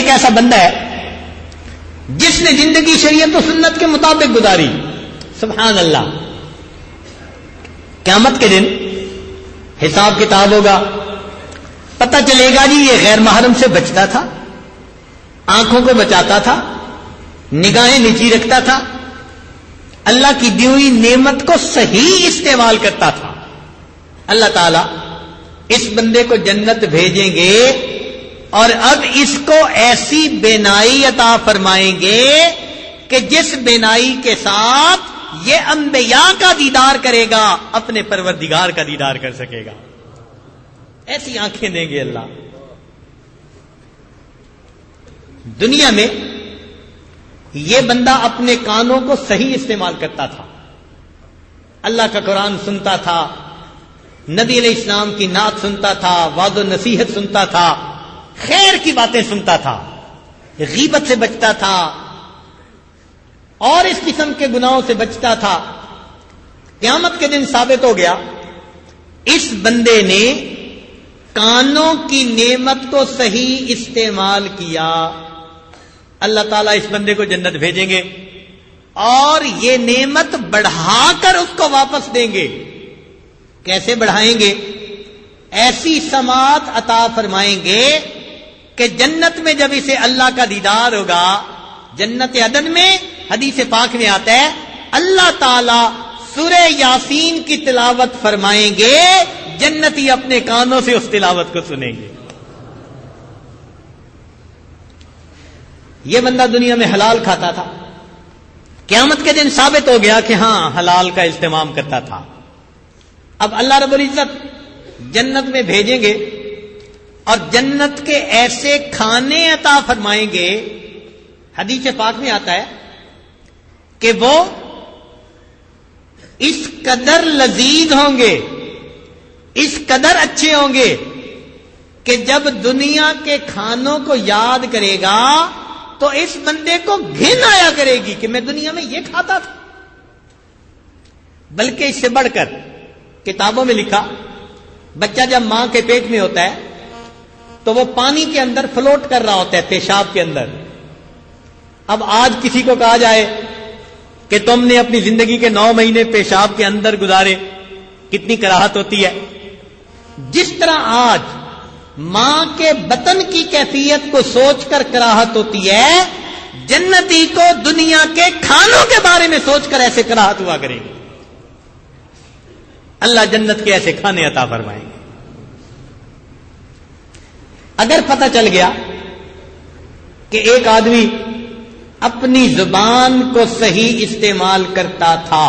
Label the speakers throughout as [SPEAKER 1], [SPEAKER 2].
[SPEAKER 1] ایک ایسا بندہ ہے جس نے زندگی شریعت و سنت کے مطابق گزاری. سبحان اللہ. قیامت کے دن حساب کتاب ہوگا, پتہ چلے گا جی یہ غیر محرم سے بچتا تھا, آنکھوں کو بچاتا تھا, نگاہیں نیچی رکھتا تھا, اللہ کی دی ہوئی نعمت کو صحیح استعمال کرتا تھا. اللہ تعالیٰ اس بندے کو جنت بھیجیں گے اور اب اس کو ایسی بینائی عطا فرمائیں گے کہ جس بینائی کے ساتھ یہ انبیاء کا دیدار کرے گا, اپنے پروردگار کا دیدار کر سکے گا. ایسی آنکھیں دیں گے اللہ. دنیا میں یہ بندہ اپنے کانوں کو صحیح استعمال کرتا تھا, اللہ کا قرآن سنتا تھا, نبی علیہ السلام کی نعت سنتا تھا, وعظ و نصیحت سنتا تھا, خیر کی باتیں سنتا تھا, غیبت سے بچتا تھا اور اس قسم کے گناہوں سے بچتا تھا. قیامت کے دن ثابت ہو گیا اس بندے نے کانوں کی نعمت کو صحیح استعمال کیا. اللہ تعالیٰ اس بندے کو جنت بھیجیں گے اور یہ نعمت بڑھا کر اس کو واپس دیں گے. کیسے بڑھائیں گے؟ ایسی سماعت عطا فرمائیں گے کہ جنت میں جب اسے اللہ کا دیدار ہوگا, جنت عدن میں حدیث پاک میں آتا ہے اللہ تعالی سورہ یاسین کی تلاوت فرمائیں گے, جنتی اپنے کانوں سے اس تلاوت کو سنیں گے. یہ بندہ دنیا میں حلال کھاتا تھا, قیامت کے دن ثابت ہو گیا کہ ہاں حلال کا اہتمام کرتا تھا. اب اللہ رب العزت جنت میں بھیجیں گے اور جنت کے ایسے کھانے عطا فرمائیں گے, حدیث پاک میں آتا ہے کہ وہ اس قدر لذیذ ہوں گے, اس قدر اچھے ہوں گے کہ جب دنیا کے کھانوں کو یاد کرے گا تو اس بندے کو گھن آیا کرے گی کہ میں دنیا میں یہ کھاتا تھا. بلکہ اس سے بڑھ کر کتابوں میں لکھا, بچہ جب ماں کے پیٹ میں ہوتا ہے تو وہ پانی کے اندر فلوٹ کر رہا ہوتا ہے, پیشاب کے اندر. اب آج کسی کو کہا جائے کہ تم نے اپنی زندگی کے 9 مہینے پیشاب کے اندر گزارے, کتنی کراہت ہوتی ہے. جس طرح آج ماں کے بطن کی کیفیت کو سوچ کر کراہت ہوتی ہے, جنتی کو دنیا کے کھانوں کے بارے میں سوچ کر ایسے کراہت ہوا کرے گی. اللہ جنت کے ایسے کھانے عطا فرمائیں گے. اگر پتہ چل گیا کہ ایک آدمی اپنی زبان کو صحیح استعمال کرتا تھا,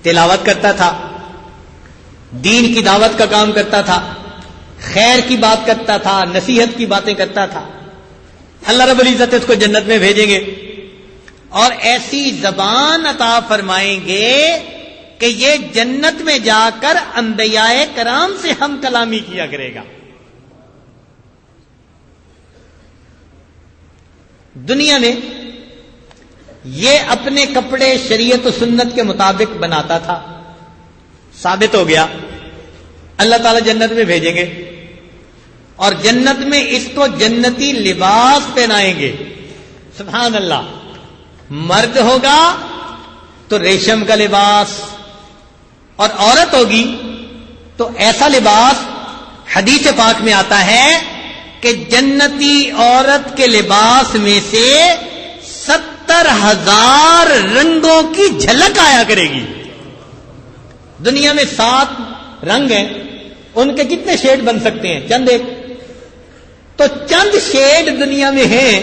[SPEAKER 1] تلاوت کرتا تھا, دین کی دعوت کا کام کرتا تھا, خیر کی بات کرتا تھا, نصیحت کی باتیں کرتا تھا, اللہ رب العزت اس کو جنت میں بھیجیں گے اور ایسی زبان عطا فرمائیں گے کہ یہ جنت میں جا کر انبیاء کرام سے ہم کلامی کیا کرے گا. دنیا میں یہ اپنے کپڑے شریعت و سنت کے مطابق بناتا تھا, ثابت ہو گیا اللہ تعالیٰ جنت میں بھیجیں گے اور جنت میں اس کو جنتی لباس پہنائیں گے. سبحان اللہ. مرد ہوگا تو ریشم کا لباس اور عورت ہوگی تو ایسا لباس, حدیث پاک میں آتا ہے کہ جنتی عورت کے لباس میں سے 70,000 رنگوں کی جھلک آیا کرے گی. دنیا میں 7 رنگ ہیں, ان کے کتنے شیڈ بن سکتے ہیں؟ چند ایک. تو چند شیڈ دنیا میں ہیں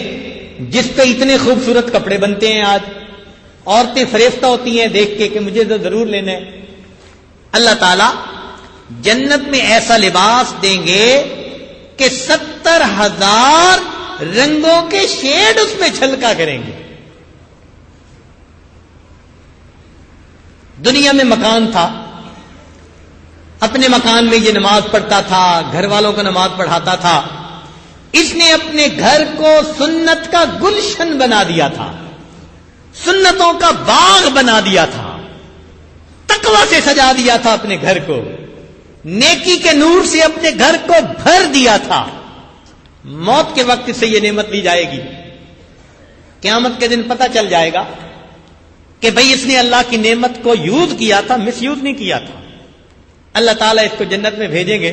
[SPEAKER 1] جس پہ اتنے خوبصورت کپڑے بنتے ہیں. آج عورتیں فریفتہ ہوتی ہیں دیکھ کے کہ مجھے تو ضرور لینا ہے. اللہ تعالی جنت میں ایسا لباس دیں گے کہ 70,000 رنگوں کے شیڈ اس میں چھلکا کریں گے. دنیا میں مکان تھا, اپنے مکان میں یہ نماز پڑھتا تھا, گھر والوں کو نماز پڑھاتا تھا. اس نے اپنے گھر کو سنت کا گلشن بنا دیا تھا, سنتوں کا باغ بنا دیا تھا, تقوی سے سجا دیا تھا اپنے گھر کو, نیکی کے نور سے اپنے گھر کو بھر دیا تھا. موت کے وقت سے یہ نعمت لی جائے گی. قیامت کے دن پتہ چل جائے گا کہ بھئی اس نے اللہ کی نعمت کو یوز کیا تھا، مس یوز نہیں کیا تھا. اللہ تعالیٰ اس کو جنت میں بھیجیں گے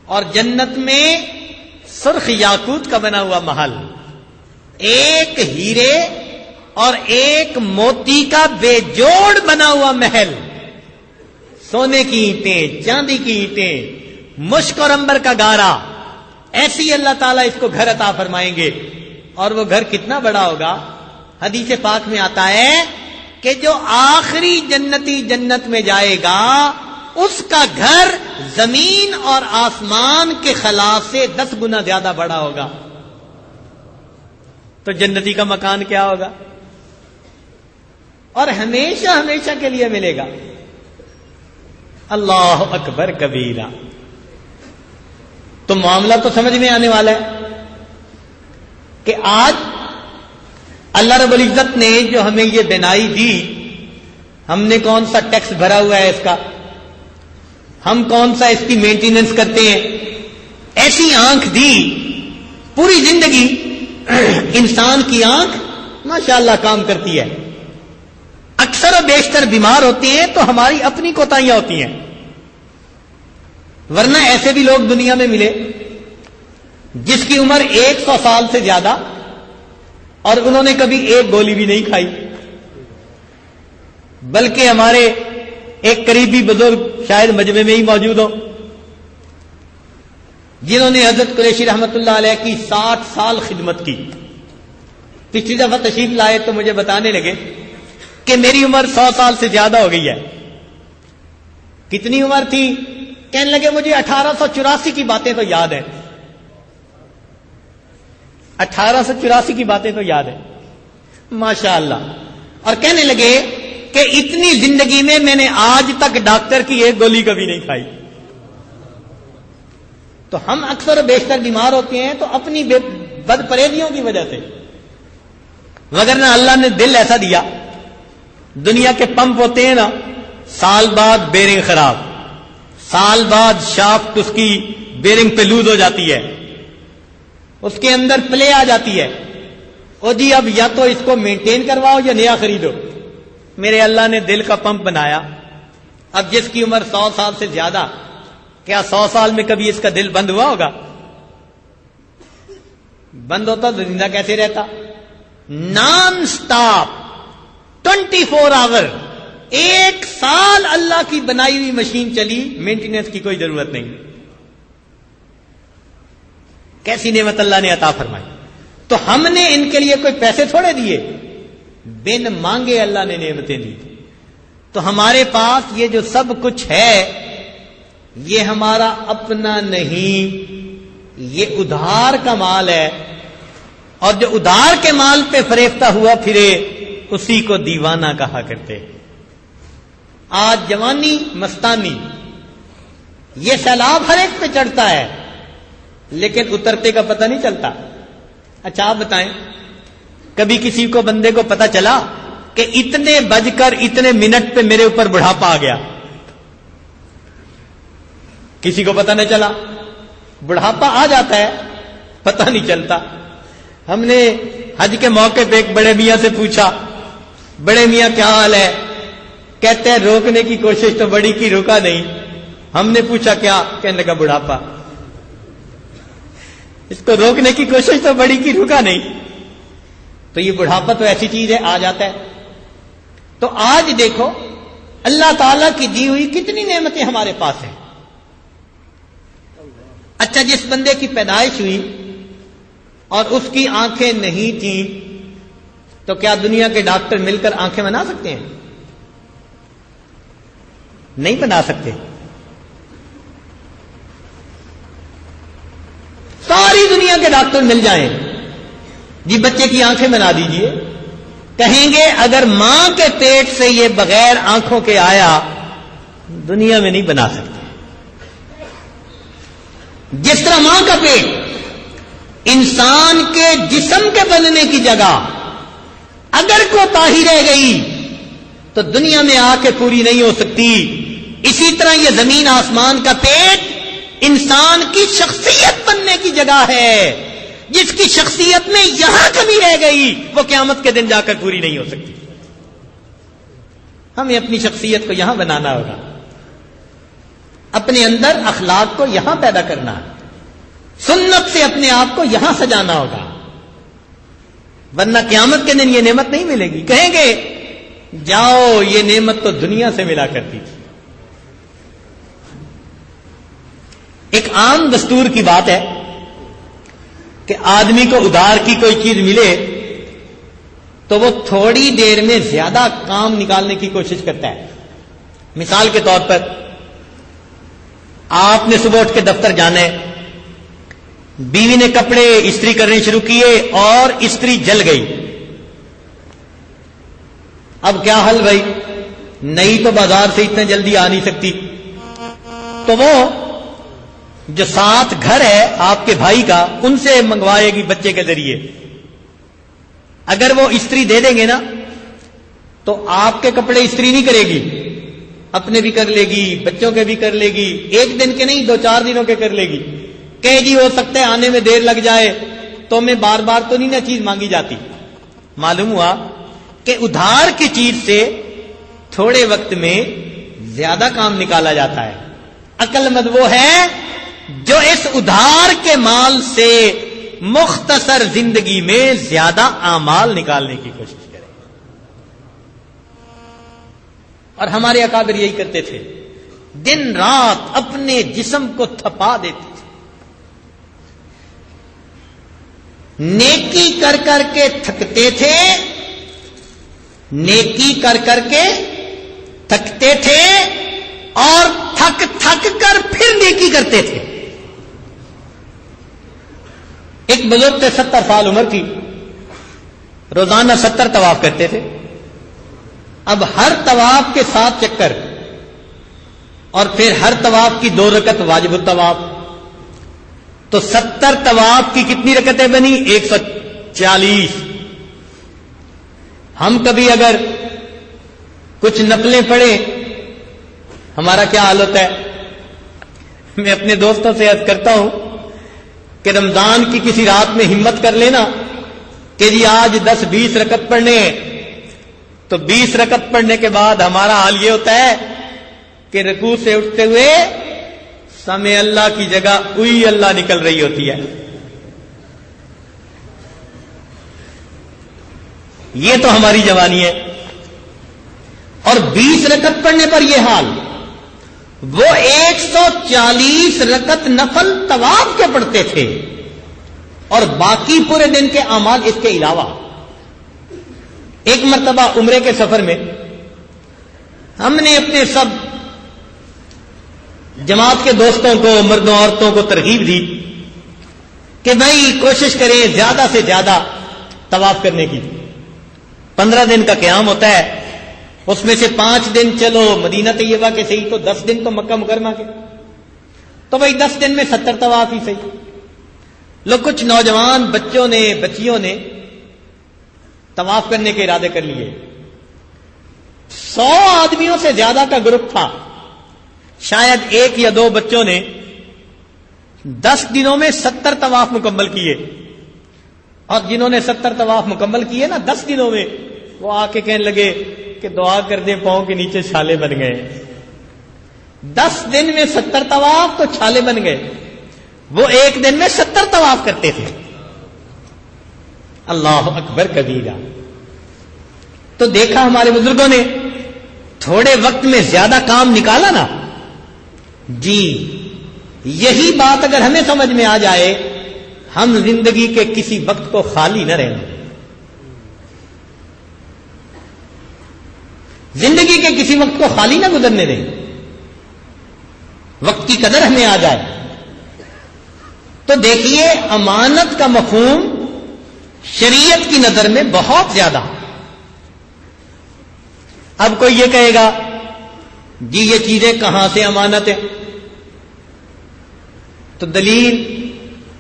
[SPEAKER 1] اور جنت میں سرخ یاقوت کا بنا ہوا محل، ایک ہیرے اور ایک موتی کا بے جوڑ بنا ہوا محل، سونے کی اینٹیں، چاندی کی اینٹیں، مشک اور عنبر کا گارا، ایسی اللہ تعالیٰ اس کو گھر عطا فرمائیں گے. اور وہ گھر کتنا بڑا ہوگا؟ حدیث پاک میں آتا ہے کہ جو آخری جنتی جنت میں جائے گا اس کا گھر زمین اور آسمان کے خلا سے 10 گنا زیادہ بڑا ہوگا. تو جنتی کا مکان کیا ہوگا؟ اور ہمیشہ ہمیشہ کے لیے ملے گا. اللہ اکبر کبیرہ. تو معاملہ تو سمجھ میں آنے والا ہے کہ آج اللہ رب العزت نے جو ہمیں یہ بینائی دی، ہم نے کون سا ٹیکس بھرا ہوا ہے اس کا، ہم کون سا اس کی مینٹیننس کرتے ہیں، ایسی آنکھ دی. پوری زندگی انسان کی آنکھ ماشاءاللہ کام کرتی ہے. اکثر و بیشتر بیمار ہوتے ہیں تو ہماری اپنی کوتاہیاں ہوتی ہیں، ورنہ ایسے بھی لوگ دنیا میں ملے جس کی عمر 100 سال سے زیادہ اور انہوں نے کبھی ایک گولی بھی نہیں کھائی. بلکہ ہمارے ایک قریبی بزرگ شاید مجمع میں ہی موجود ہو جنہوں نے حضرت قریشی رحمت اللہ علیہ کی 60 سال خدمت کی. پچھلی دفعہ تشریف لائے تو مجھے بتانے لگے کہ میری عمر 100 سال سے زیادہ ہو گئی ہے. کتنی عمر تھی؟ کہنے لگے مجھے 1884 کی باتیں تو یاد ہیں. 1884 کی باتیں تو یاد ہیں ماشاءاللہ. اور کہنے لگے کہ اتنی زندگی میں نے آج تک ڈاکٹر کی ایک گولی کبھی نہیں کھائی. تو ہم اکثر و بیشتر بیمار ہوتے ہیں تو اپنی بد پرہیزیوں کی وجہ سے، وگرنہ اللہ نے دل ایسا دیا. دنیا کے پمپ ہوتے ہیں نا، سال بعد بیرنگ خراب، سال بعد شافٹ اس کی بیرنگ پہ لوز ہو جاتی ہے، اس کے اندر پلے آ جاتی ہے. او جی اب یا تو اس کو مینٹین کرواؤ یا نیا خریدو. میرے اللہ نے دل کا پمپ بنایا. اب جس کی عمر 100 سال سے زیادہ، کیا 100 سال میں کبھی اس کا دل بند ہوا ہوگا؟ بند ہوتا تو زندہ کیسے رہتا؟ نان سٹاپ 24 آور، 1 سال اللہ کی بنائی ہوئی مشین چلی، مینٹیننس کی کوئی ضرورت نہیں. کیسی نعمت اللہ نے عطا فرمائی. تو ہم نے ان کے لیے کوئی پیسے تھوڑے دیے، بن مانگے اللہ نے نعمتیں دی. تو ہمارے پاس یہ جو سب کچھ ہے یہ ہمارا اپنا نہیں، یہ ادھار کا مال ہے. اور جو ادھار کے مال پہ فریفتہ ہوا پھرے اسی کو دیوانہ کہا کرتے. آج جوانی مستانی یہ سیلاب ہر ایک پہ چڑھتا ہے لیکن اترتے کا پتہ نہیں چلتا. اچھا آپ بتائیں، کبھی کسی کو بندے کو پتہ چلا کہ اتنے بج کر اتنے منٹ پہ میرے اوپر بڑھاپا آ گیا؟ کسی کو پتہ نہیں چلا. بڑھاپا آ جاتا ہے، پتہ نہیں چلتا. ہم نے حج کے موقع پہ ایک بڑے میاں سے پوچھا، بڑے میاں کیا حال ہے؟ کہتے ہیں روکنے کی کوشش تو بڑی کی، روکا نہیں. ہم نے پوچھا کیا؟ کہنے لگا بڑھاپا. اس کو روکنے کی کوشش تو بڑی کی، روکا نہیں. تو یہ بڑھاپا تو ایسی چیز ہے، آ جاتا ہے. تو آج دیکھو اللہ تعالیٰ کی دی ہوئی کتنی نعمتیں ہمارے پاس ہیں. اچھا جس بندے کی پیدائش ہوئی اور اس کی آنکھیں نہیں تھیں تو کیا دنیا کے ڈاکٹر مل کر آنکھیں بنا سکتے ہیں؟ نہیں بنا سکتے. ساری دنیا کے ڈاکٹر مل جائیں، جی بچے کی آنکھیں بنا دیجئے، کہیں گے اگر ماں کے پیٹ سے یہ بغیر آنکھوں کے آیا دنیا میں نہیں بنا سکتے. جس طرح ماں کا پیٹ انسان کے جسم کے بننے کی جگہ اگر کوتاہی رہ گئی تو دنیا میں آ کے پوری نہیں ہو سکتی، اسی طرح یہ زمین آسمان کا پیٹ انسان کی شخصیت بننے کی جگہ ہے. جس کی شخصیت میں یہاں کمی رہ گئی وہ قیامت کے دن جا کر پوری نہیں ہو سکتی. ہمیں اپنی شخصیت کو یہاں بنانا ہوگا, اپنے اندر اخلاق کو یہاں پیدا کرنا ہے, سنت سے اپنے آپ کو یہاں سجانا ہوگا, ورنہ قیامت کے دن یہ نعمت نہیں ملے گی. کہیں گے جاؤ یہ نعمت تو دنیا سے ملا کرتی تھی. ایک عام دستور کی بات ہے کہ آدمی کو ادھار کی کوئی چیز ملے تو وہ تھوڑی دیر میں زیادہ کام نکالنے کی کوشش کرتا ہے. مثال کے طور پر آپ نے صبح اٹھ کے دفتر جانا ہے, بیوی نے کپڑے استری کرنے شروع کیے اور استری جل گئی. اب کیا حل بھائی, نئی تو بازار سے اتنا جلدی آ نہیں سکتی, تو وہ جو ساتھ گھر ہے آپ کے بھائی کا ان سے منگوائے گی بچے کے ذریعے. اگر وہ استری دے دیں گے نا تو آپ کے کپڑے استری نہیں کرے گی, اپنے بھی کر لے گی, بچوں کے بھی کر لے گی, ایک دن کے نہیں 2-4 دنوں کے کر لے گی. کہ جی ہو سکتا ہے آنے میں دیر لگ جائے, تو میں بار بار تو نہیں نا چیز مانگی جاتی. معلوم ہوا کہ ادھار کی چیز سے تھوڑے وقت میں زیادہ کام نکالا جاتا ہے. عقل مند وہ ہے جو اس ادھار کے مال سے مختصر زندگی میں زیادہ اعمال نکالنے کی کوشش کرے. اور ہمارے اکابر یہی کرتے تھے, دن رات اپنے جسم کو تھپا دیتے تھے. نیکی کر کر کے تھکتے تھے, نیکی کر کر کے تھکتے تھے اور تھک تھک کر پھر نیکی کرتے تھے. ایک بزرگ تھے 70 سال عمر کی, روزانہ 70 طواف کرتے تھے. اب ہر طواف کے 7 چکر اور پھر ہر طواف کی 2 رکعت واجب الطواف, تو 70 طواف کی کتنی رکعتیں بنی؟ 140. ہم کبھی اگر کچھ نفلیں پڑھیں ہمارا کیا حال ہوتا ہے؟ میں اپنے دوستوں سے عرض کرتا ہوں کہ رمضان کی کسی رات میں ہمت کر لینا کہ جی آج 10-20 رکعت پڑھنے ہیں, تو 20 رکعت پڑھنے کے بعد ہمارا حال یہ ہوتا ہے کہ رکوع سے اٹھتے ہوئے سمع اللہ کی جگہ اوئی اللہ نکل رہی ہوتی ہے. یہ تو ہماری جوانی ہے. اور 20 رکعت پڑھنے پر یہ حال, وہ 140 رکعت نفل طواف کے پڑھتے تھے اور باقی پورے دن کے اعمال اس کے علاوہ. ایک مرتبہ عمرے کے سفر میں ہم نے اپنے سب جماعت کے دوستوں کو, مردوں عورتوں کو ترغیب دی کہ بھائی کوشش کریں زیادہ سے زیادہ طواف کرنے کی. 15 دن کا قیام ہوتا ہے, اس میں سے 5 دن چلو مدینہ طیبہ کے صحیح, تو 10 دن تو مکہ مکرمہ کے, تو بھائی 10 دن میں 70 طواف ہی صحیح. لوگ کچھ نوجوان بچوں نے بچیوں نے طواف کرنے کے ارادے کر لیے. 100 آدمیوں سے زیادہ کا گروپ تھا, شاید 1 یا 2 بچوں نے 10 دنوں میں 70 طواف مکمل کیے. اور جنہوں نے 70 طواف مکمل کیے نا 10 دنوں میں, وہ آ کے کہنے لگے کہ دعا کر دیں پاؤں کے نیچے چھالے بن گئے. 10 دن میں 70 طواف تو چھالے بن گئے. وہ 1 دن میں 70 طواف کرتے تھے. اللہ اکبر کبیرہ. تو دیکھا ہمارے بزرگوں نے تھوڑے وقت میں زیادہ کام نکالا نا. جی یہی بات اگر ہمیں سمجھ میں آ جائے, ہم زندگی کے کسی وقت کو خالی نہ رہنا. زندگی کے کسی وقت کو خالی نہ گزرنے دیں. وقت کی قدر ہمیں آ جائے. تو دیکھیے امانت کا مفہوم شریعت کی نظر میں بہت زیادہ. اب کوئی یہ کہے گا جی یہ چیزیں کہاں سے امانت ہیں؟ تو دلیل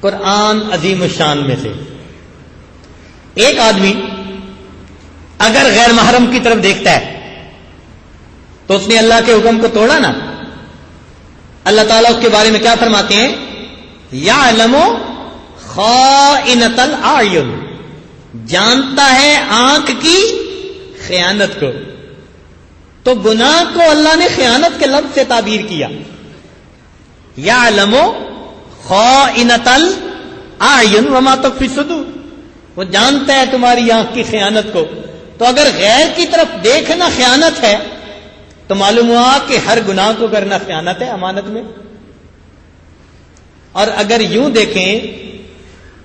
[SPEAKER 1] قرآن عظیم الشان میں سے. ایک آدمی اگر غیر محرم کی طرف دیکھتا ہے تو اس نے اللہ کے حکم کو توڑا نا, اللہ تعالیٰ اس کے بارے میں کیا فرماتے ہیں؟ یعلم خائنۃ الاعین، جانتا ہے آنکھ کی خیانت کو. تو گناہ کو اللہ نے خیانت کے لفظ سے تعبیر کیا. یعلم خائنۃ الاعین وما تخفی الصدور، وہ جانتا ہے تمہاری آنکھ کی خیانت کو. تو اگر غیر کی طرف دیکھنا خیانت ہے تو معلوم ہوا کہ ہر گناہ کو کرنا خیانت ہے امانت میں. اور اگر یوں دیکھیں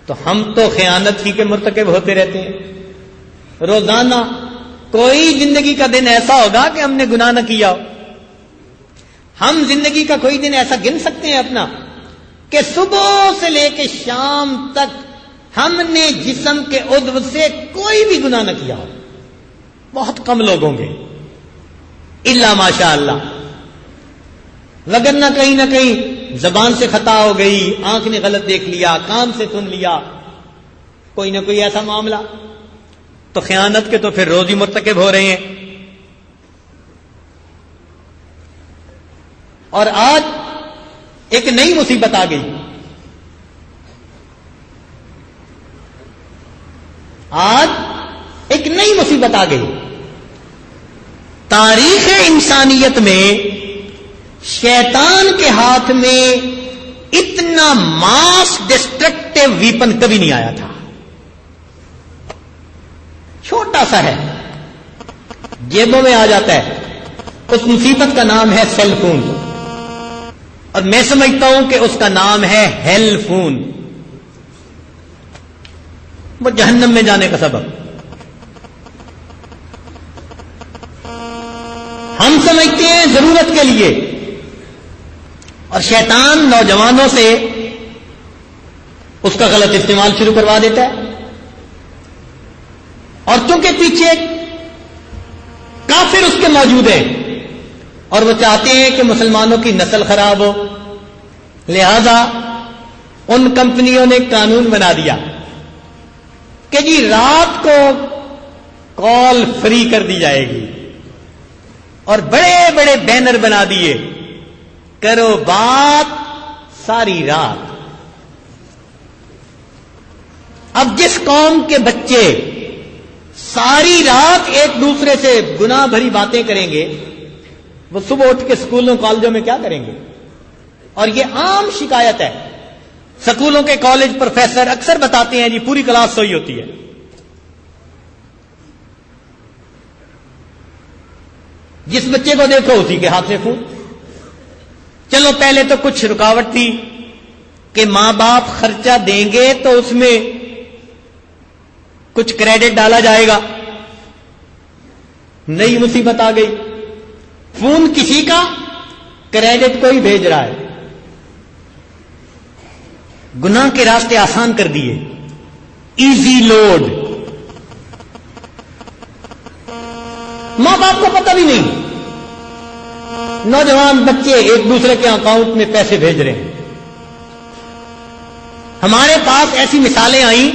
[SPEAKER 1] تو ہم تو خیانت ہی کے مرتکب ہوتے رہتے ہیں. روزانہ کوئی زندگی کا دن ایسا ہوگا کہ ہم نے گناہ نہ کیا ہو. ہم زندگی کا کوئی دن ایسا گن سکتے ہیں اپنا کہ صبح سے لے کے شام تک ہم نے جسم کے عضو سے کوئی بھی گناہ نہ کیا ہو؟ بہت کم لوگ ہوں گے، الا ماشاء اللہ. وگرنہ کہیں نہ کہیں زبان سے خطا ہو گئی، آنکھ نے غلط دیکھ لیا، کان سے سن لیا، کوئی نہ کوئی ایسا معاملہ. تو خیانت کے تو پھر روز ہی مرتکب ہو رہے ہیں. اور آج ایک نئی مصیبت آ گئی. آج ایک نئی مصیبت آ گئی. تاریخ انسانیت میں شیطان کے ہاتھ میں اتنا ماس ڈسٹرکٹیو ویپن کبھی نہیں آیا تھا. چھوٹا سا ہے، جیبوں میں آ جاتا ہے. اس مصیبت کا نام ہے سیل فون، اور میں سمجھتا ہوں کہ اس کا نام ہے ہیل فون. وہ جہنم میں جانے کا سبب. ہم سمجھتے ہیں ضرورت کے لیے، اور شیطان نوجوانوں سے اس کا غلط استعمال شروع کروا دیتا ہے. اور چونکہ پیچھے کافر اس کے موجود ہیں اور وہ چاہتے ہیں کہ مسلمانوں کی نسل خراب ہو، لہذا ان کمپنیوں نے قانون بنا دیا کہ جی رات کو کال فری کر دی جائے گی، اور بڑے بڑے بینر بنا دیے، کرو بات ساری رات. اب جس قوم کے بچے ساری رات ایک دوسرے سے گناہ بھری باتیں کریں گے، وہ صبح اٹھ کے اسکولوں کالجوں میں کیا کریں گے؟ اور یہ عام شکایت ہے. اسکولوں کے کالج پروفیسر اکثر بتاتے ہیں جی پوری کلاس سوئی ہوتی ہے. جس بچے کو دیکھو اسی کے ہاتھ سے فون. چلو پہلے تو کچھ رکاوٹ تھی کہ ماں باپ خرچہ دیں گے تو اس میں کچھ کریڈٹ ڈالا جائے گا. نئی مصیبت آ گئی، فون کسی کا، کریڈٹ کوئی بھیج رہا ہے. گناہ کے راستے آسان کر دیے، ایزی لوڈ. ماں باپ کو پتہ بھی نہیں، نوجوان بچے ایک دوسرے کے اکاؤنٹ میں پیسے بھیج رہے ہیں. ہمارے پاس ایسی مثالیں آئیں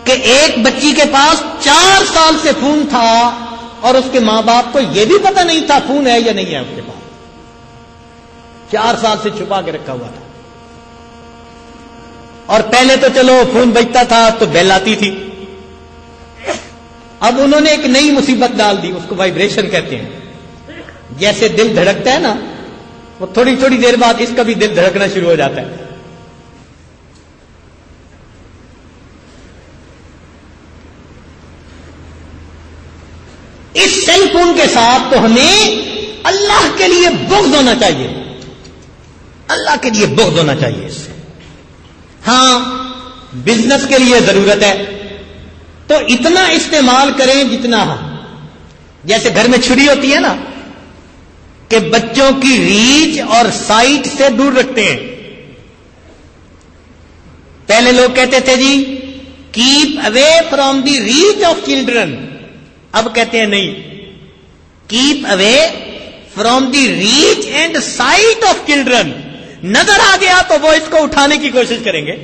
[SPEAKER 1] کہ ایک بچی کے پاس 4 سال سے فون تھا اور اس کے ماں باپ کو یہ بھی پتہ نہیں تھا فون ہے یا نہیں ہے اس کے پاس. 4 سال سے چھپا کے رکھا ہوا تھا. اور پہلے تو چلو فون بجتا تھا تو بیل آتی تھی. اب انہوں نے ایک نئی مصیبت ڈال دی، اس کو وائبریشن کہتے ہیں. جیسے دل دھڑکتا ہے نا، وہ تھوڑی تھوڑی دیر بعد اس کا بھی دل دھڑکنا شروع ہو جاتا ہے. اس سیل فون کے ساتھ تو ہمیں اللہ کے لیے بغض ہونا چاہیے، اللہ کے لیے بغض ہونا چاہیے اس سے. ہاں بزنس کے لیے ضرورت ہے تو اتنا استعمال کریں جتنا ہم. جیسے گھر میں چھری ہوتی ہے نا کہ بچوں کی ریچ اور سائٹ سے دور رکھتے ہیں. پہلے لوگ کہتے تھے جی keep away from the reach of children, اب کہتے ہیں نہیں، keep away from the reach and sight of children. نظر آ گیا تو وہ اس کو اٹھانے کی کوشش کریں گے،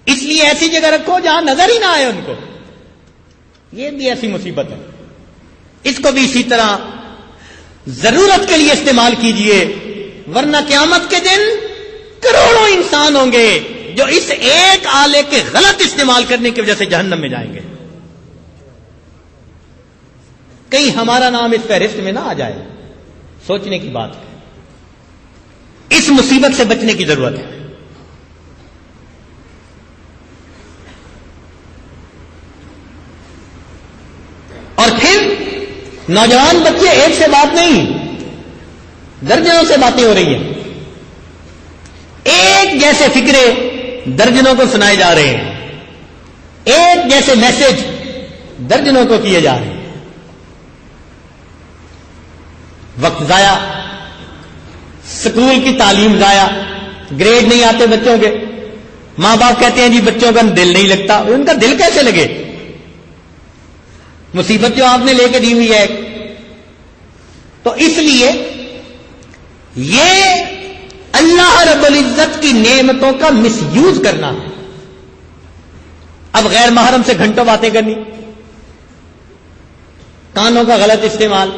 [SPEAKER 1] اس لیے ایسی جگہ رکھو جہاں نظر ہی نہ آئے ان کو. یہ بھی ایسی مصیبت ہے. اس کو بھی اسی طرح ضرورت کے لیے استعمال کیجئے ورنہ قیامت کے دن کروڑوں انسان ہوں گے جو اس ایک آلے کے غلط استعمال کرنے کی وجہ سے جہنم میں جائیں گے. کہیں ہمارا نام اس فہرست میں نہ آ جائے. سوچنے کی بات ہے. اس مصیبت سے بچنے کی ضرورت ہے. اور پھر نوجوان بچے ایک سے بات نہیں، درجنوں سے باتیں ہو رہی ہیں. ایک جیسے فکرے درجنوں کو سنائے جا رہے ہیں، ایک جیسے میسج درجنوں کو کیے جا رہے ہیں. وقت ضائع، اسکول کی تعلیم ضائع، گریڈ نہیں آتے بچوں کے. ماں باپ کہتے ہیں جی بچوں کا دل نہیں لگتا. ان کا دل کیسے لگے؟ مصیبت جو آپ نے لے کے دی ہوئی ہے. تو اس لیے یہ اللہ رب العزت کی نعمتوں کا مس یوز کرنا ہے. اب غیر محرم سے گھنٹوں باتیں کرنی، کانوں کا غلط استعمال،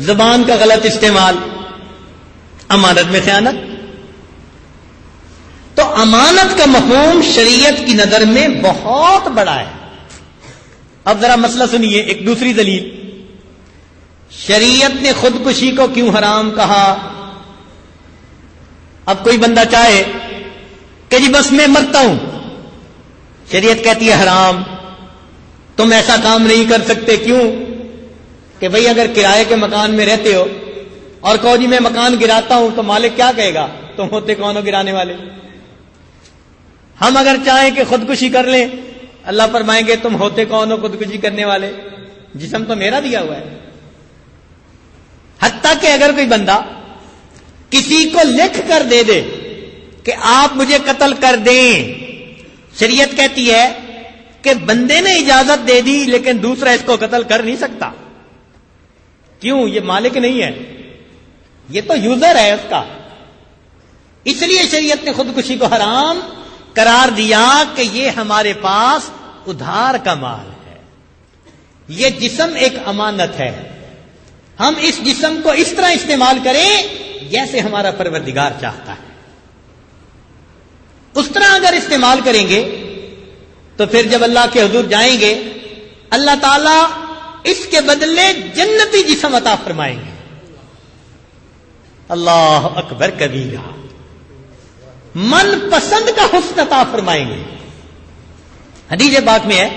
[SPEAKER 1] زبان کا غلط استعمال، امانت میں خیانت. تو امانت کا مفہوم شریعت کی نظر میں بہت بڑا ہے. اب ذرا مسئلہ سنیے. ایک دوسری دلیل، شریعت نے خودکشی کو کیوں حرام کہا؟ اب کوئی بندہ چاہے کہ جی بس میں مرتا ہوں، شریعت کہتی ہے حرام. تم ایسا کام نہیں کر سکتے. کیوں؟ کہ بھئی اگر کرائے کے مکان میں رہتے ہو اور کہو جی میں مکان گراتا ہوں تو مالک کیا کہے گا؟ تم ہوتے کون ہو گرانے والے؟ ہم اگر چاہیں کہ خودکشی کر لیں، اللہ فرمائیں گے تم ہوتے کون ہو خودکشی کرنے والے؟ جسم تو میرا دیا ہوا ہے. حتیٰ کہ اگر کوئی بندہ کسی کو لکھ کر دے دے کہ آپ مجھے قتل کر دیں، شریعت کہتی ہے کہ بندے نے اجازت دے دی لیکن دوسرا اس کو قتل کر نہیں سکتا. کیوں؟ یہ مالک نہیں ہے، یہ تو یوزر ہے اس کا. اس لیے شریعت نے خودکشی کو حرام قرار دیا کہ یہ ہمارے پاس ادھار کا مال ہے. یہ جسم ایک امانت ہے. ہم اس جسم کو اس طرح استعمال کریں جیسے ہمارا پروردگار چاہتا ہے. اس طرح اگر استعمال کریں گے تو پھر جب اللہ کے حضور جائیں گے اللہ تعالیٰ اس کے بدلے جنتی جسم عطا فرمائیں گے. اللہ اکبر کبیرہ. من پسند کا حسن عطا فرمائیں گے. حدیث پاک میں ہے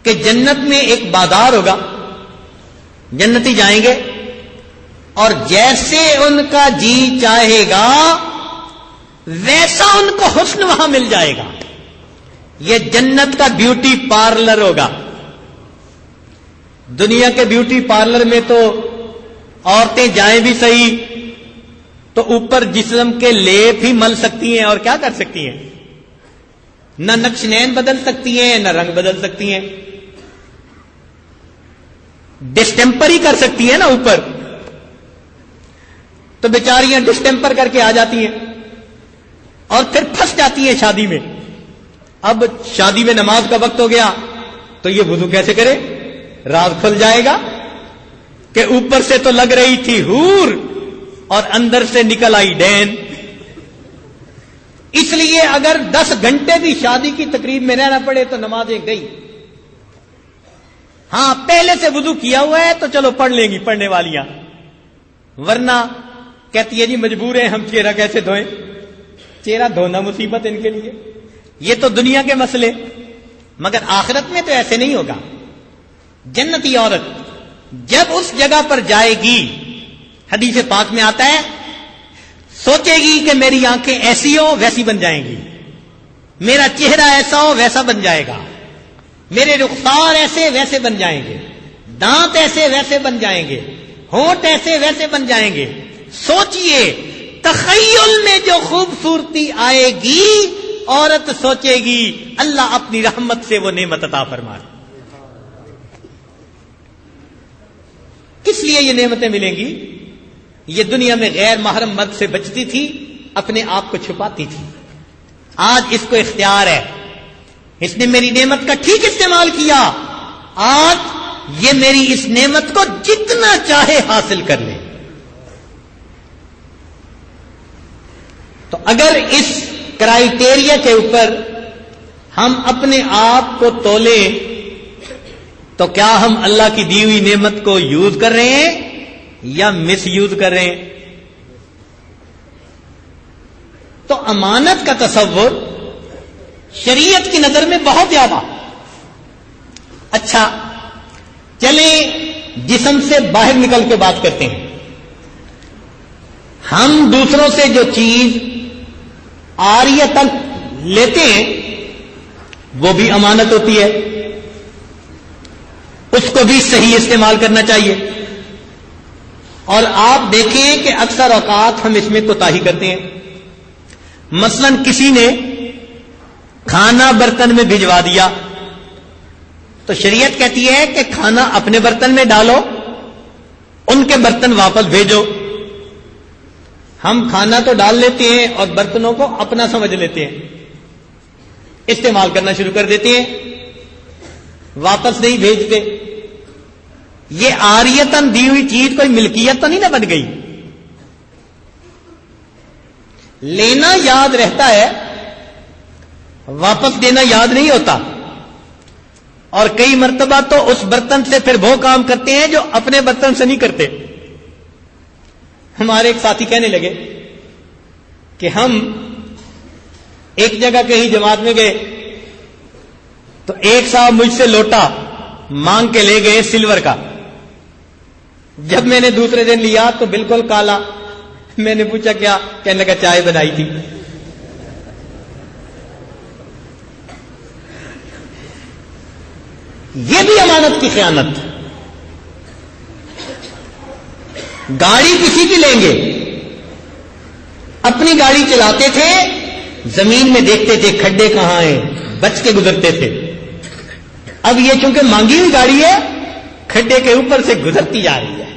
[SPEAKER 1] کہ جنت میں ایک بازار ہوگا، جنتی جائیں گے اور جیسے ان کا جی چاہے گا ویسا ان کو حسن وہاں مل جائے گا. یہ جنت کا بیوٹی پارلر ہوگا. دنیا کے بیوٹی پارلر میں تو عورتیں جائیں بھی صحیح تو اوپر جسم کے لیپ ہی مل سکتی ہیں اور کیا کر سکتی ہیں؟ نہ نقش نین بدل سکتی ہیں نہ رنگ بدل سکتی ہیں. ڈسٹمپر ہی کر سکتی ہیں نا اوپر. تو بیچاریاں ڈسٹمپر کر کے آ جاتی ہیں اور پھر پھنس جاتی ہیں شادی میں. اب شادی میں نماز کا وقت ہو گیا تو یہ وضو کیسے کرے؟ راز کھل جائے گا کہ اوپر سے تو لگ رہی تھی حور اور اندر سے نکل آئی ڈین. اس لیے اگر 10 گھنٹے بھی شادی کی تقریب میں رہنا پڑے تو نمازیں گئی. ہاں پہلے سے وضو کیا ہوا ہے تو چلو پڑھ لیں گی پڑھنے والیاں، ورنہ کہتی ہے جی مجبور ہیں ہم چہرہ کیسے دھوئیں؟ چہرہ دھونا مصیبت ان کے لیے. یہ تو دنیا کے مسئلے، مگر آخرت میں تو ایسے نہیں ہوگا. جنتی عورت جب اس جگہ پر جائے گی، حدیث پاک میں آتا ہے سوچے گی کہ میری آنکھیں ایسی ہو ویسی بن جائیں گی، میرا چہرہ ایسا ہو ویسا بن جائے گا، میرے رخسار ایسے ویسے بن جائیں گے، دانت ایسے ویسے بن جائیں گے، ہونٹ ایسے ویسے بن جائیں گے. سوچئے تخیل میں جو خوبصورتی آئے گی عورت سوچے گی اللہ اپنی رحمت سے وہ نعمت عطا فرمائے. کس لیے یہ نعمتیں ملیں گی؟ یہ دنیا میں غیر محرم مرد سے بچتی تھی، اپنے آپ کو چھپاتی تھی. آج اس کو اختیار ہے، اس نے میری نعمت کا ٹھیک استعمال کیا، آج یہ میری اس نعمت کو جتنا چاہے حاصل کر لے. تو اگر اس کرائیٹیریا کے اوپر ہم اپنے آپ کو تولیں تو کیا ہم اللہ کی دی ہوئی نعمت کو یوز کر رہے ہیں یا مس یوز کر رہے ہیں؟ تو امانت کا تصور شریعت کی نظر میں بہت زیادہ. اچھا چلیں جسم سے باہر نکل کے بات کرتے ہیں. ہم دوسروں سے جو چیز عاریتاً لیتے ہیں وہ بھی امانت ہوتی ہے، اس کو بھی صحیح استعمال کرنا چاہیے. اور آپ دیکھیں کہ اکثر اوقات ہم اس میں کوتاہی کرتے ہیں. مثلا کسی نے کھانا برتن میں بھجوا دیا تو شریعت کہتی ہے کہ کھانا اپنے برتن میں ڈالو، ان کے برتن واپس بھیجو. ہم کھانا تو ڈال لیتے ہیں اور برتنوں کو اپنا سمجھ لیتے ہیں، استعمال کرنا شروع کر دیتے ہیں، واپس نہیں بھیجتے. یہ عاریتاً دی ہوئی چیز کوئی ملکیت تو نہیں نہ بن گئی. لینا یاد رہتا ہے، واپس دینا یاد نہیں ہوتا. اور کئی مرتبہ تو اس برتن سے پھر وہ کام کرتے ہیں جو اپنے برتن سے نہیں کرتے. ہمارے ایک ساتھی کہنے لگے کہ ہم ایک جگہ کہیں جماعت میں گئے تو ایک صاحب مجھ سے لوٹا مانگ کے لے گئے سلور کا. جب میں نے دوسرے دن لیا تو بالکل کالا. میں نے پوچھا کیا؟ کہنے لگا چائے بنائی تھی. یہ بھی امانت کی خیانت. گاڑی کسی کی لیں گے، اپنی گاڑی چلاتے تھے، زمین میں دیکھتے تھے کھڈے کہاں ہیں، بچ کے گزرتے تھے. اب یہ چونکہ مانگی ہوئی گاڑی ہے، کھڈے کے اوپر سے گزرتی جا رہی ہے.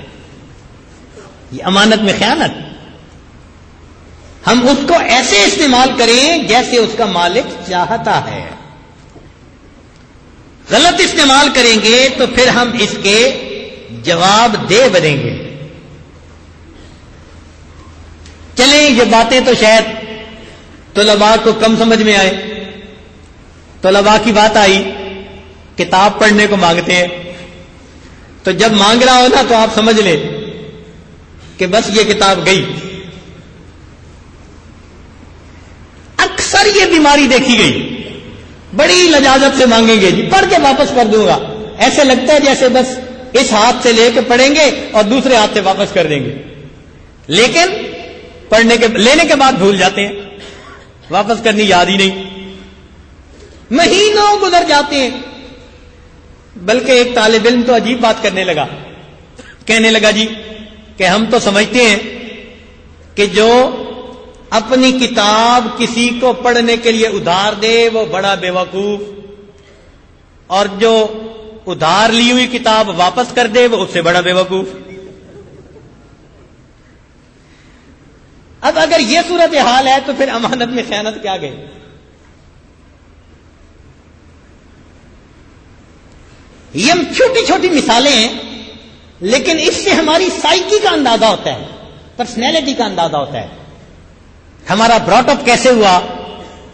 [SPEAKER 1] یہ امانت میں خیانت. ہم اس کو ایسے استعمال کریں جیسے اس کا مالک چاہتا ہے. غلط استعمال کریں گے تو پھر ہم اس کے جواب دہ بنیں گے. چلیں یہ باتیں تو شاید طلباء کو کم سمجھ میں آئے. طلباء کی بات آئی، کتاب پڑھنے کو مانگتے ہیں، تو جب مانگ رہا ہو نا تو آپ سمجھ لیں کہ بس یہ کتاب گئی. اکثر یہ بیماری دیکھی گئی، بڑی لجاجت سے مانگیں گے، جی پڑھ کے واپس کر دوں گا. ایسے لگتا ہے جیسے بس اس ہاتھ سے لے کے پڑھیں گے اور دوسرے ہاتھ سے واپس کر دیں گے. لیکن لینے کے بعد بھول جاتے ہیں، واپس کرنی یاد ہی نہیں. مہینوں گزر جاتے ہیں. بلکہ ایک طالب علم تو عجیب بات کرنے لگا، کہنے لگا جی کہ ہم تو سمجھتے ہیں کہ جو اپنی کتاب کسی کو پڑھنے کے لیے ادھار دے وہ بڑا بے وقوف، اور جو ادھار لی ہوئی کتاب واپس کر دے وہ اس سے بڑا بے وقوف. اب اگر یہ صورت حال ہے تو پھر امانت میں خیانت کیا گئی؟ یہ ہم چھوٹی چھوٹی مثالیں ہیں، لیکن اس سے ہماری سائیکی کا اندازہ ہوتا ہے، پرسنالٹی کا اندازہ ہوتا ہے، ہمارا براٹ اپ کیسے ہوا،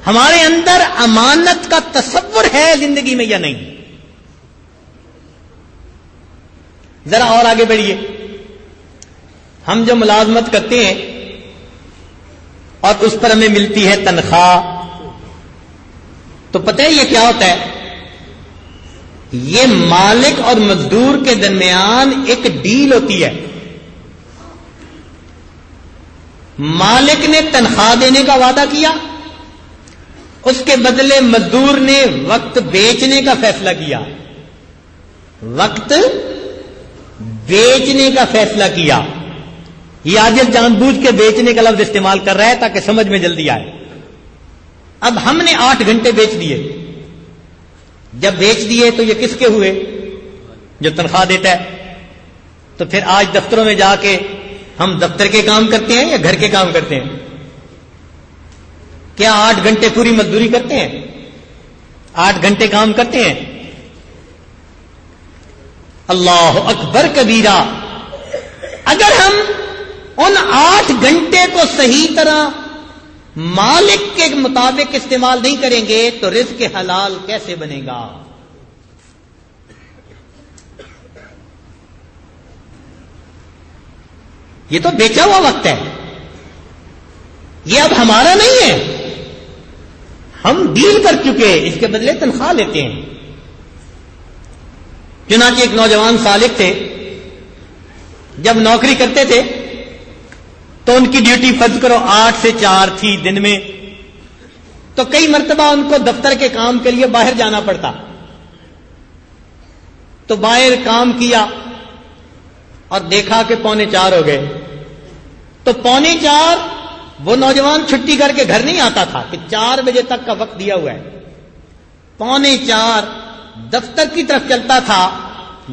[SPEAKER 1] ہمارے اندر امانت کا تصور ہے زندگی میں یا نہیں. ذرا اور آگے بڑھیے. ہم جو ملازمت کرتے ہیں اور اس پر ہمیں ملتی ہے تنخواہ، تو پتہ ہے یہ کیا ہوتا ہے؟ یہ مالک اور مزدور کے درمیان ایک ڈیل ہوتی ہے. مالک نے تنخواہ دینے کا وعدہ کیا، اس کے بدلے مزدور نے وقت بیچنے کا فیصلہ کیا. وقت بیچنے کا فیصلہ کیا. یہ عاجل جان بوجھ کے بیچنے کا لفظ استعمال کر رہا ہے تاکہ سمجھ میں جلدی آئے. اب ہم نے 8 گھنٹے بیچ دیے. جب بیچ دیے تو یہ کس کے ہوئے؟ جو تنخواہ دیتا ہے. تو پھر آج دفتروں میں جا کے ہم دفتر کے کام کرتے ہیں یا گھر کے کام کرتے ہیں؟ کیا 8 گھنٹے پوری مزدوری کرتے ہیں؟ 8 گھنٹے کام کرتے ہیں؟ اللہ اکبر کبیرہ. اگر ہم ان 8 گھنٹے کو صحیح طرح مالک کے مطابق استعمال نہیں کریں گے تو رزق حلال کیسے بنے گا؟ یہ تو بیچا ہوا وقت ہے، یہ اب ہمارا نہیں ہے، ہم ڈیل کر چکے، اس کے بدلے تنخواہ لیتے ہیں۔ چنانچہ ایک نوجوان سالک تھے، جب نوکری کرتے تھے تو ان کی ڈیوٹی فرض کرو 8 سے 4 تھی دن میں، تو کئی مرتبہ ان کو دفتر کے کام کے لیے باہر جانا پڑتا، تو باہر کام کیا اور دیکھا کہ 3:45 ہو گئے، تو 3:45 وہ نوجوان چھٹی کر کے گھر نہیں آتا تھا کہ 4 بجے تک کا وقت دیا ہوا ہے، 3:45 دفتر کی طرف چلتا تھا،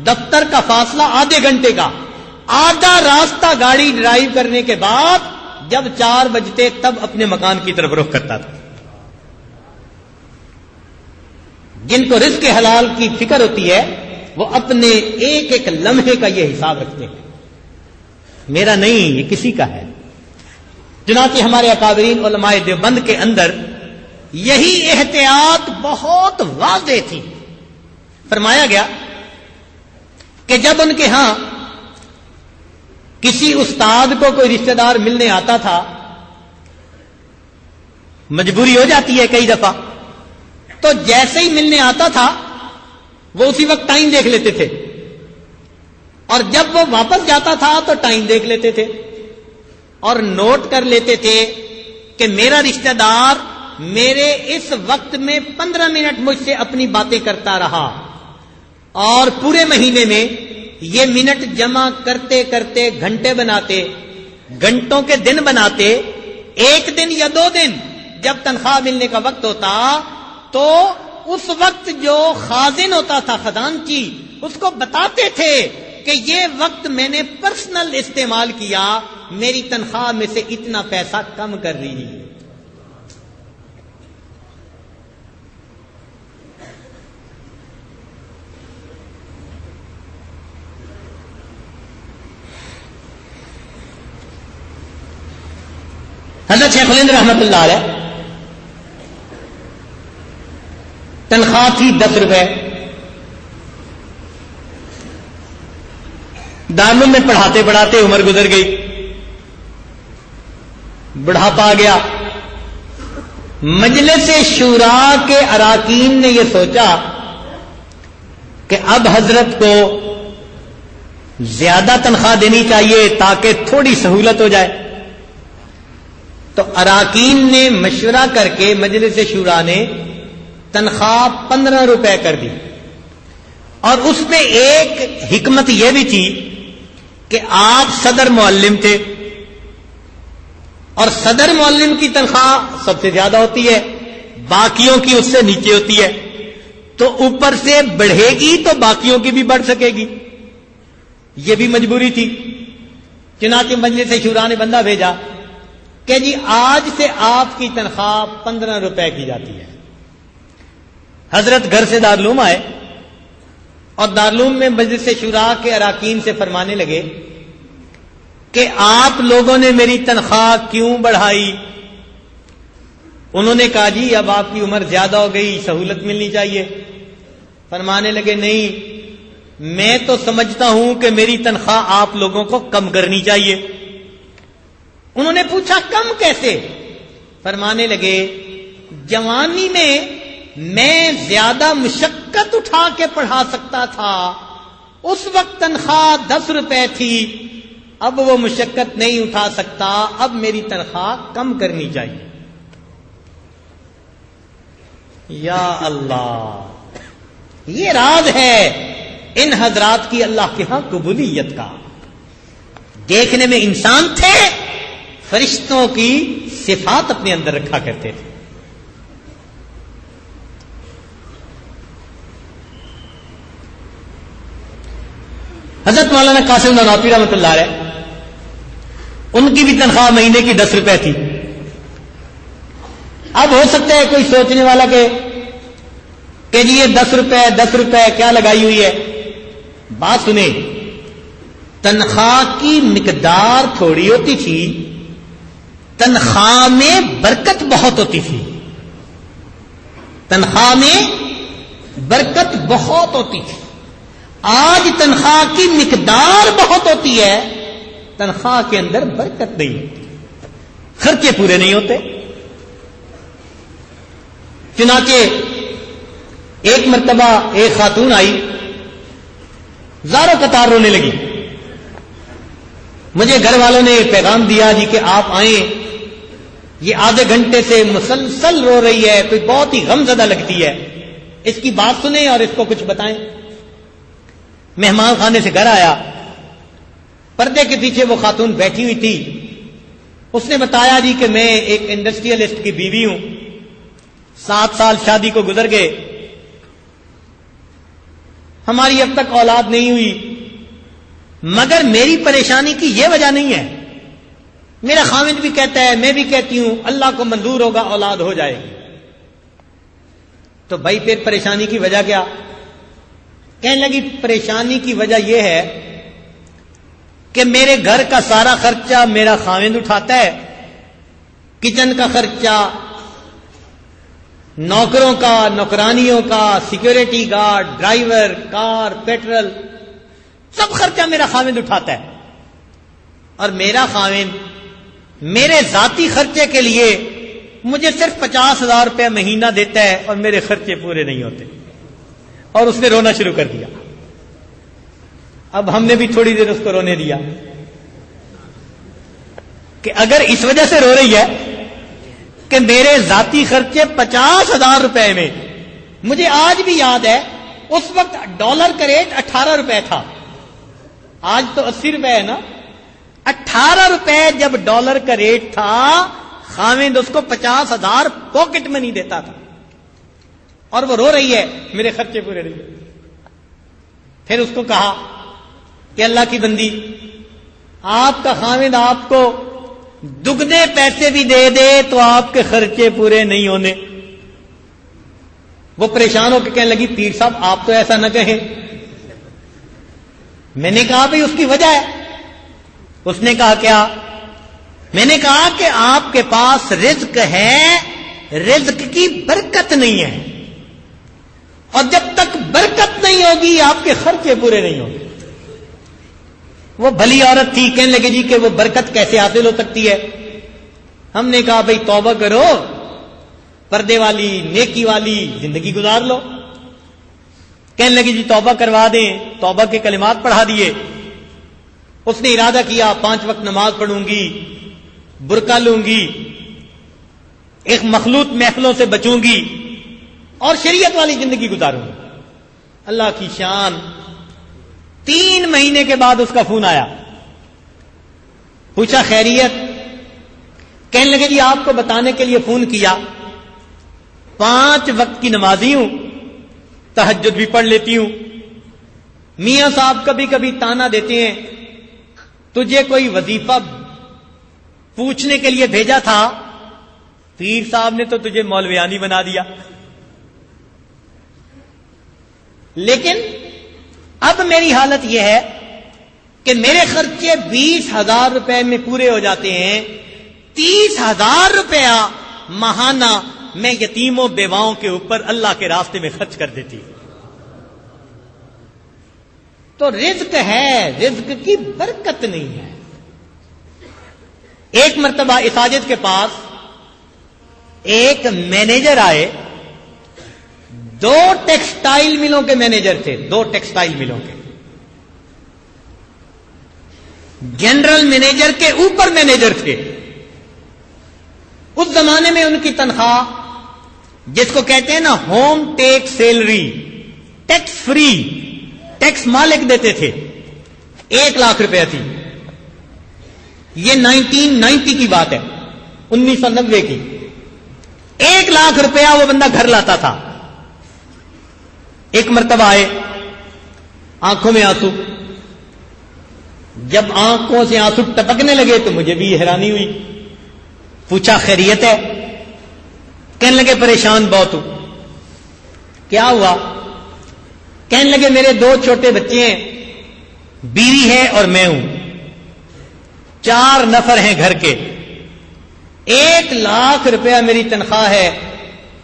[SPEAKER 1] دفتر کا فاصلہ آدھے گھنٹے کا، آدھا راستہ گاڑی ڈرائیو کرنے کے بعد جب 4 بجتے تب اپنے مکان کی طرف رخ کرتا تھا۔ جن کو رزق حلال کی فکر ہوتی ہے وہ اپنے ایک ایک لمحے کا یہ حساب رکھتے ہیں، میرا نہیں، یہ کسی کا ہے۔ چنانچہ ہمارے اکابرین علماء دیوبند کے اندر یہی احتیاط بہت واضح تھی۔ فرمایا گیا کہ جب ان کے ہاں کسی استاد کو کوئی رشتہ دار ملنے آتا تھا، مجبوری ہو جاتی ہے کئی دفعہ، تو جیسے ہی ملنے آتا تھا وہ اسی وقت ٹائم دیکھ لیتے تھے، اور جب وہ واپس جاتا تھا تو ٹائم دیکھ لیتے تھے اور نوٹ کر لیتے تھے کہ میرا رشتہ دار میرے اس وقت میں 15 منٹ مجھ سے اپنی باتیں کرتا رہا، اور پورے مہینے میں یہ منٹ جمع کرتے کرتے گھنٹے بناتے، گھنٹوں کے دن بناتے، ایک دن یا 2 دن جب تنخواہ ملنے کا وقت ہوتا تو اس وقت جو خازن ہوتا تھا، خزانچی، اس کو بتاتے تھے کہ یہ وقت میں نے پرسنل استعمال کیا، میری تنخواہ میں سے اتنا پیسہ کم کر لیجیے۔ حضرت شیخ الہند رحمت اللہ علیہ تنخواہ تھی 10 روپے، دارالعلوم میں پڑھاتے پڑھاتے عمر گزر گئی، بڑھاپا آ گیا، مجلس شورا کے اراکین نے یہ سوچا کہ اب حضرت کو زیادہ تنخواہ دینی چاہیے تاکہ تھوڑی سہولت ہو جائے، تو اراکین نے مشورہ کر کے مجلس شورا نے تنخواہ 15 روپے کر دی، اور اس میں ایک حکمت یہ بھی تھی کہ آپ صدر معلم تھے، اور صدر معلم کی تنخواہ سب سے زیادہ ہوتی ہے، باقیوں کی اس سے نیچے ہوتی ہے، تو اوپر سے بڑھے گی تو باقیوں کی بھی بڑھ سکے گی، یہ بھی مجبوری تھی۔ چنانچہ مجلس شورا نے بندہ بھیجا کہ جی آج سے آپ کی تنخواہ 15 روپے کی جاتی ہے۔ حضرت گھر سے دارالعلوم آئے اور دارالعلوم میں مجلس شورا کے اراکین سے فرمانے لگے کہ آپ لوگوں نے میری تنخواہ کیوں بڑھائی؟ انہوں نے کہا جی اب آپ کی عمر زیادہ ہو گئی، سہولت ملنی چاہیے۔ فرمانے لگے نہیں، میں تو سمجھتا ہوں کہ میری تنخواہ آپ لوگوں کو کم کرنی چاہیے۔ انہوں نے پوچھا کم کیسے؟ فرمانے لگے جوانی میں زیادہ مشقت اٹھا کے پڑھا سکتا تھا، اس وقت تنخواہ 10 روپے تھی، اب وہ مشقت نہیں اٹھا سکتا، اب میری تنخواہ کم کرنی چاہیے۔ یا اللہ، یہ راز ہے ان حضرات کی اللہ کے ہاں قبولیت کا۔ دیکھنے میں انسان تھے، فرشتوں کی صفات اپنے اندر رکھا کرتے تھے۔ حضرت مولانا قاسم نانوتوی رحمۃ اللہ علیہ، ان کی بھی تنخواہ مہینے کی 10 روپے تھی۔ اب ہو سکتا ہے کوئی سوچنے والا کہ جی یہ 10 روپے کیا لگائی ہوئی ہے؟ بات سنیں، تنخواہ کی مقدار تھوڑی ہوتی تھی، تنخواہ میں برکت بہت ہوتی تھی، تنخواہ میں برکت بہت ہوتی تھی. آج تنخواہ کی مقدار بہت ہوتی ہے، تنخواہ کے اندر برکت نہیں ہوتی، خرچے پورے نہیں ہوتے. چنانچہ ایک مرتبہ ایک خاتون آئی، زاروں قطار رونے لگی. مجھے گھر والوں نے پیغام دیا جی کہ آپ آئیں، یہ آدھے گھنٹے سے مسلسل رو رہی ہے، کوئی بہت ہی غم زدہ لگتی ہے، اس کی بات سنیں اور اس کو کچھ بتائیں. مہمان خانے سے گھر آیا، پردے کے پیچھے وہ خاتون بیٹھی ہوئی تھی. اس نے بتایا جی کہ میں ایک انڈسٹریلسٹ کی بیوی ہوں، 7 سال شادی کو گزر گئے، ہماری اب تک اولاد نہیں ہوئی، مگر میری پریشانی کی یہ وجہ نہیں ہے. میرا خاوند بھی کہتا ہے، میں بھی کہتی ہوں، اللہ کو منظور ہوگا اولاد ہو جائے گی. تو بھائی پھر پریشانی کی وجہ کیا؟ کہنے لگی پریشانی کی وجہ یہ ہے کہ میرے گھر کا سارا خرچہ میرا خاوند اٹھاتا ہے، کچن کا خرچہ، نوکروں کا، نوکرانیوں کا، سیکیورٹی گارڈ، ڈرائیور، کار، پیٹرول، سب خرچہ میرا خاوند اٹھاتا ہے، اور میرا خاوند میرے ذاتی خرچے کے لیے مجھے صرف 50,000 روپے مہینہ دیتا ہے اور میرے خرچے پورے نہیں ہوتے. اور اس نے رونا شروع کر دیا. اب ہم نے بھی تھوڑی دیر اس کو رونے دیا کہ اگر اس وجہ سے رو رہی ہے کہ میرے ذاتی خرچے 50,000 روپے میں، مجھے آج بھی یاد ہے اس وقت ڈالر کا ریٹ 18 روپے تھا، آج تو 80 روپے ہے نا. 18 روپے جب ڈالر کا ریٹ تھا، خاوند اس کو 50,000 پاکٹ منی دیتا تھا، اور وہ رو رہی ہے میرے خرچے پورے نہیں. پھر اس کو کہا کہ اللہ کی بندی، آپ کا خاوند آپ کو دگنے پیسے بھی دے دے تو آپ کے خرچے پورے نہیں ہونے. وہ پریشان ہو کے کہنے لگی پیر صاحب آپ تو ایسا نہ کہیں. میں نے کہا بھئی اس کی وجہ ہے. اس نے کہا کیا؟ میں نے کہا کہ آپ کے پاس رزق ہے، رزق کی برکت نہیں ہے، اور جب تک برکت نہیں ہوگی آپ کے خرچے پورے نہیں ہوں گے. وہ بھلی عورت تھی، کہنے لگے جی کہ وہ برکت کیسے حاصل ہو سکتی ہے؟ ہم نے کہا بھئی توبہ کرو، پردے والی نیکی والی زندگی گزار لو. کہنے لگی جی توبہ کروا دیں. توبہ کے کلمات پڑھا دیے. اس نے ارادہ کیا 5 وقت نماز پڑھوں گی، برقع لوں گی، ایک مخلوط محفلوں سے بچوں گی، اور شریعت والی زندگی گزاروں گی. اللہ کی شان، 3 مہینے کے بعد اس کا فون آیا. پوچھا خیریت؟ کہنے لگے جی آپ کو بتانے کے لیے فون کیا، 5 وقت کی نمازی ہوں، تہجد بھی پڑھ لیتی ہوں. میاں صاحب کبھی کبھی تانا دیتے ہیں، تجھے کوئی وظیفہ پوچھنے کے لیے بھیجا تھا، پیر صاحب نے تو تجھے مولویانی بنا دیا. لیکن اب میری حالت یہ ہے کہ میرے خرچے 20,000 روپے میں پورے ہو جاتے ہیں. 30,000 روپیہ ماہانہ میں یتیموں بیواؤں کے اوپر اللہ کے راستے میں خرچ کر دیتی. تو رزق ہے، رزق کی برکت نہیں ہے. ایک مرتبہ اساجد کے پاس ایک مینیجر آئے، 2 ٹیکسٹائل ملوں کے مینیجر تھے، 2 ٹیکسٹائل ملوں کے. جنرل مینیجر کے اوپر مینیجر تھے. اس زمانے میں ان کی تنخواہ، جس کو کہتے ہیں نا ہوم ٹیک سیلری، ٹیکس فری، ٹیکس مالک دیتے تھے، 1 لاکھ روپے تھی. یہ 1990 کی بات ہے، 1990 کی. 1 لاکھ روپیہ وہ بندہ گھر لاتا تھا. ایک مرتبہ آئے، آنکھوں میں آنسو. جب آنکھوں سے آنسو ٹپکنے لگے تو مجھے بھی حیرانی ہوئی. پوچھا خیریت ہے؟ کہنے لگے پریشان بہت ہوں. کیا ہوا؟ کہنے لگے میرے 2 چھوٹے بچے ہیں، بیوی ہے اور میں ہوں، 4 نفر ہیں گھر کے. 1,00,000 روپیہ میری تنخواہ ہے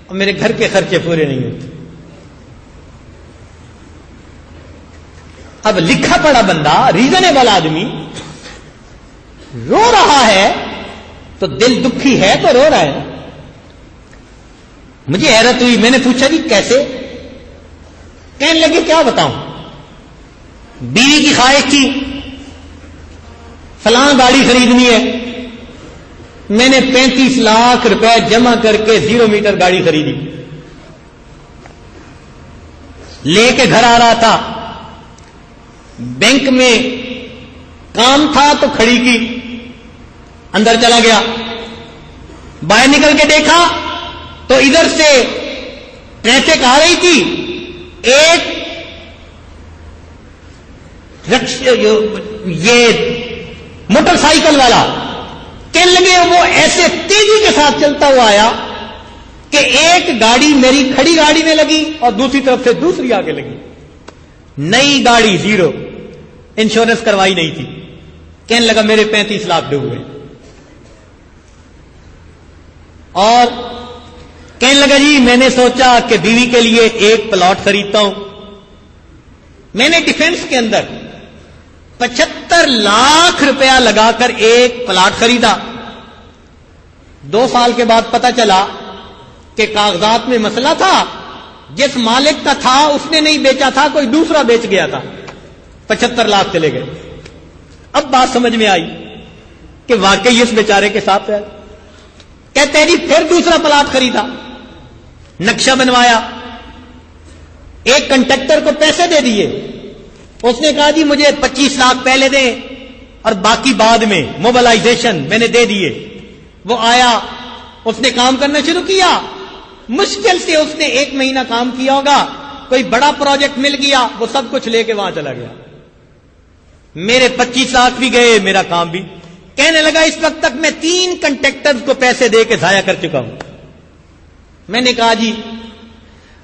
[SPEAKER 1] اور میرے گھر کے خرچے پورے نہیں ہوتے. اب لکھا پڑا بندہ، ریزنیبل آدمی رو رہا ہے تو دل دکھی ہے تو رو رہا ہے. مجھے حیرت ہوئی، میں نے پوچھا جی کیسے؟ کہنے لگے کیا بتاؤں، بیوی کی خواہش تھی فلاں گاڑی خریدنی ہے، میں نے 35 لاکھ روپے جمع کر کے 0 میٹر گاڑی خریدی. لے کے گھر آ رہا تھا، بینک میں کام تھا تو کھڑی کی، اندر چلا گیا، باہر نکل کے دیکھا تو ادھر سے ٹریفک آ رہی تھی. ایک یہ موٹر سائیکل والا کہنے لگے وہ ایسے تیزی کے ساتھ چلتا ہوا آیا کہ ایک گاڑی میری کھڑی گاڑی میں لگی اور دوسری طرف سے دوسری آگے لگی. نئی گاڑی 0، انشورنس کروائی نہیں تھی. کہنے لگا میرے 35 لاکھ ڈوب گئے. اور کہنے لگا جی میں نے سوچا کہ بیوی کے لیے ایک پلاٹ خریدتا ہوں. میں نے ڈیفنس کے اندر 75 لاکھ روپیہ لگا کر ایک پلاٹ خریدا. 2 سال کے بعد پتا چلا کہ کاغذات میں مسئلہ تھا، جس مالک کا تھا اس نے نہیں بیچا تھا، کوئی دوسرا بیچ گیا تھا. 75 لاکھ چلے گئے. اب بات سمجھ میں آئی کہ واقعی اس بیچارے کے ساتھ ہے. کہتے ہیں جی پھر دوسرا پلاٹ خریدا، نقشہ بنوایا، ایک کنٹریکٹر کو پیسے دے دیے. اس نے کہا جی مجھے 25 لاکھ پہلے دیں اور باقی بعد میں، موبلائزیشن میں نے دے دیے. وہ آیا، اس نے کام کرنا شروع کیا. مشکل سے اس نے 1 مہینہ کام کیا ہوگا، کوئی بڑا پروجیکٹ مل گیا، وہ سب کچھ لے کے وہاں چلا گیا. میرے 25 لاکھ بھی گئے، میرا کام بھی. کہنے لگا اس وقت تک میں 3 کنٹریکٹرز کو پیسے دے کے ضائع کر چکا ہوں. میں نے کہا جی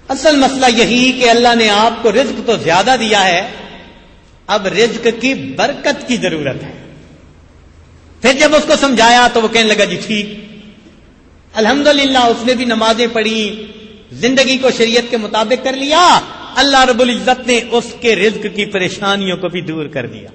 [SPEAKER 1] اصل مسئلہ یہی کہ اللہ نے آپ کو رزق تو زیادہ دیا ہے، اب رزق کی برکت کی ضرورت ہے. پھر جب اس کو سمجھایا تو وہ کہنے لگا جی ٹھیک. الحمدللہ اس نے بھی نمازیں پڑھی، زندگی کو شریعت کے مطابق کر لیا. اللہ رب العزت نے اس کے رزق کی پریشانیوں کو بھی دور کر دیا.